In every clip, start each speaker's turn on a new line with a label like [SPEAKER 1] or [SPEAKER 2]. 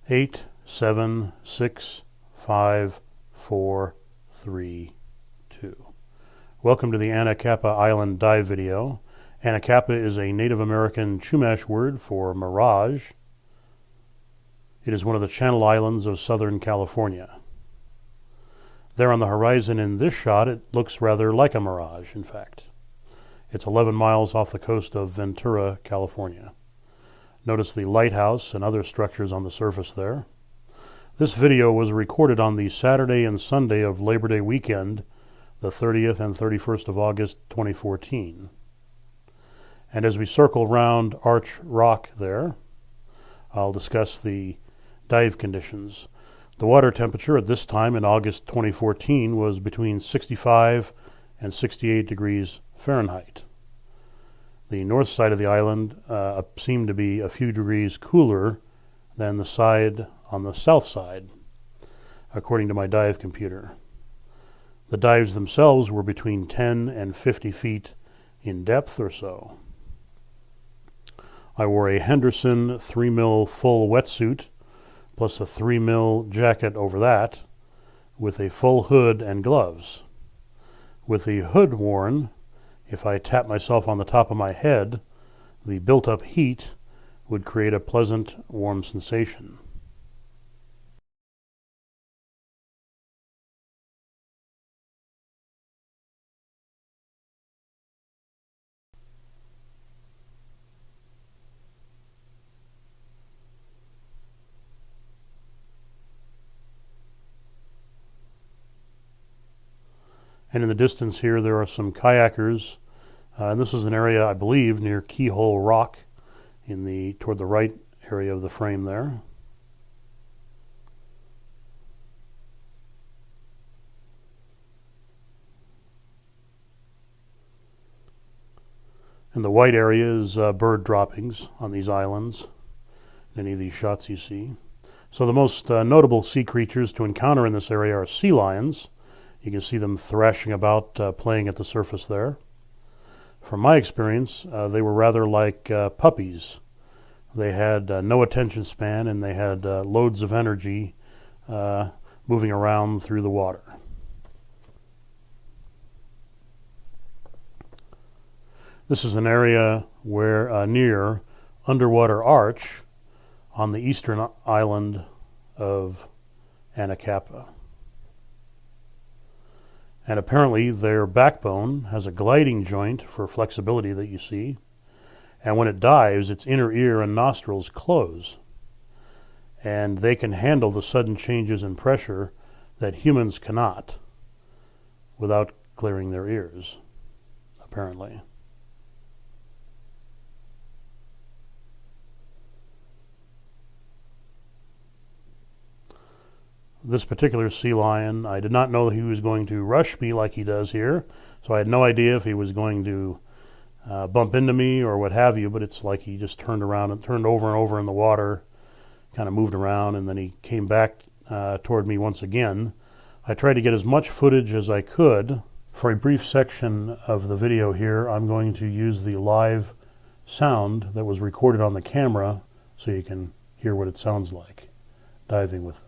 [SPEAKER 1] 8765432. Welcome to the Anacapa Island dive video. Anacapa is a Native American Chumish word for mirage. It is one of the Channel Islands of Southern California. There on the horizon in this shot, it looks rather like a mirage, in fact. It's 11 miles off the coast of Ventura, California. Notice the lighthouse and other structures on the surface there. This video was recorded on the Saturday and Sunday of Labor Day weekend, the 30th and 31st of August 2014. And as we circle round Arch Rock there, I'll discuss the dive conditions. The water temperature at this time in August 2014 was between 65 and 68 degrees Fahrenheit. The north side of the island seemed to be a few degrees cooler than the side on the south side, according to my dive computer. The dives themselves were between 10 and 50 feet in depth or so. I wore a Henderson 3 mil full wetsuit, plus a 3 mil jacket over that, with a full hood and gloves. With the hood worn, if I tapped myself on the top of my head, the built-up heat would create a pleasant, warm sensation. And in the distance here, there are some kayakers. And this is an area, I believe, near Keyhole Rock toward the right area of the frame there. And the white area is bird droppings on these islands, in any of these shots you see. So the most notable sea creatures to encounter in this area are sea lions. You can see them thrashing about, playing at the surface there. From my experience, they were rather like puppies. They had no attention span, and they had loads of energy moving around through the water. This is an area where near Underwater Arch on the eastern island of Anacapa. And apparently their backbone has a gliding joint for flexibility that you see. And when it dives, its inner ear and nostrils close. And they can handle the sudden changes in pressure that humans cannot without clearing their ears, apparently. This particular sea lion, I did not know he was going to rush me like he does here, so I had no idea if he was going to bump into me or what have you, but it's like he just turned around and turned over and over in the water, kind of moved around, and then he came back toward me once again. I tried to get as much footage as I could. For a brief section of the video here, I'm going to use the live sound that was recorded on the camera so you can hear what it sounds like diving with them.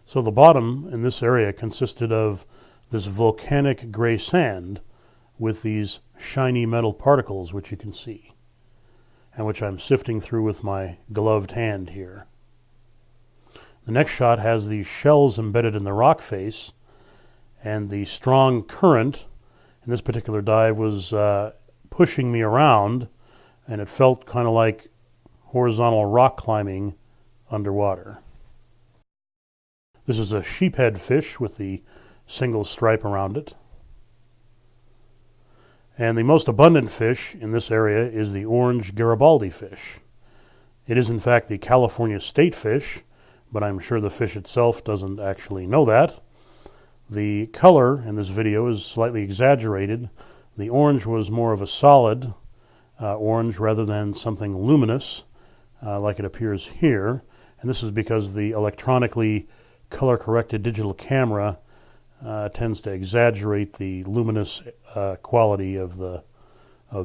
[SPEAKER 1] So the bottom in this area consisted of this volcanic gray sand with these shiny metal particles, which you can see, and which I'm sifting through with my gloved hand here. The next shot has these shells embedded in the rock face, and the strong current in this particular dive was pushing me around, and it felt kind of like horizontal rock climbing underwater. This is a sheephead fish with the single stripe around it. And the most abundant fish in this area is the orange Garibaldi fish. It is in fact the California state fish, but I'm sure the fish itself doesn't actually know that. The color in this video is slightly exaggerated. The orange was more of a solid, orange rather than something luminous like it appears here. And this is because the electronically color-corrected digital camera tends to exaggerate the luminous quality of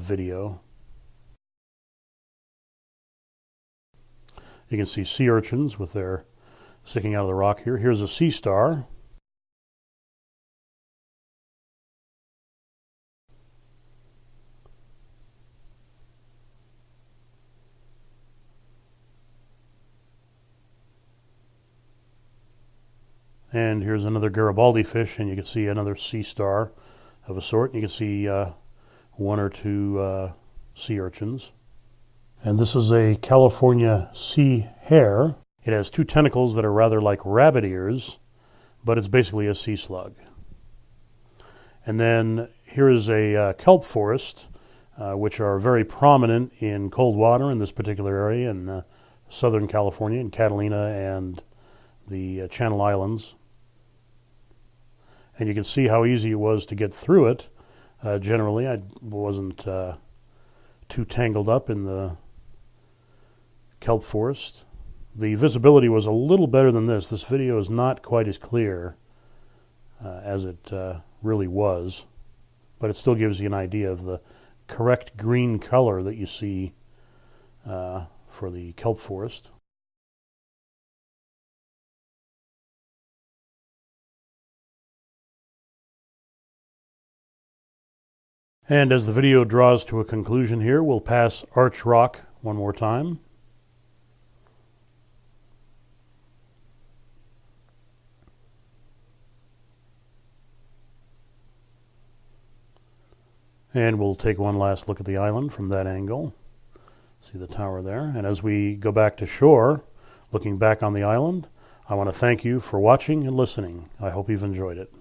[SPEAKER 1] video. You can see sea urchins with their sticking out of the rock here. Here's a sea star. And here's another Garibaldi fish, and you can see another sea star of a sort. And you can see one or two sea urchins. And this is a California sea hare. It has two tentacles that are rather like rabbit ears, but it's basically a sea slug. And then here is a kelp forest, which are very prominent in cold water in this particular area in Southern California, in Catalina and the Channel Islands. And you can see how easy it was to get through it. Generally, I wasn't too tangled up in the kelp forest. The visibility was a little better than this. This video is not quite as clear as it really was, but it still gives you an idea of the correct green color that you see for the kelp forest. And as the video draws to a conclusion here, we'll pass Arch Rock one more time. And we'll take one last look at the island from that angle. See the tower there. And as we go back to shore, looking back on the island, I want to thank you for watching and listening. I hope you've enjoyed it.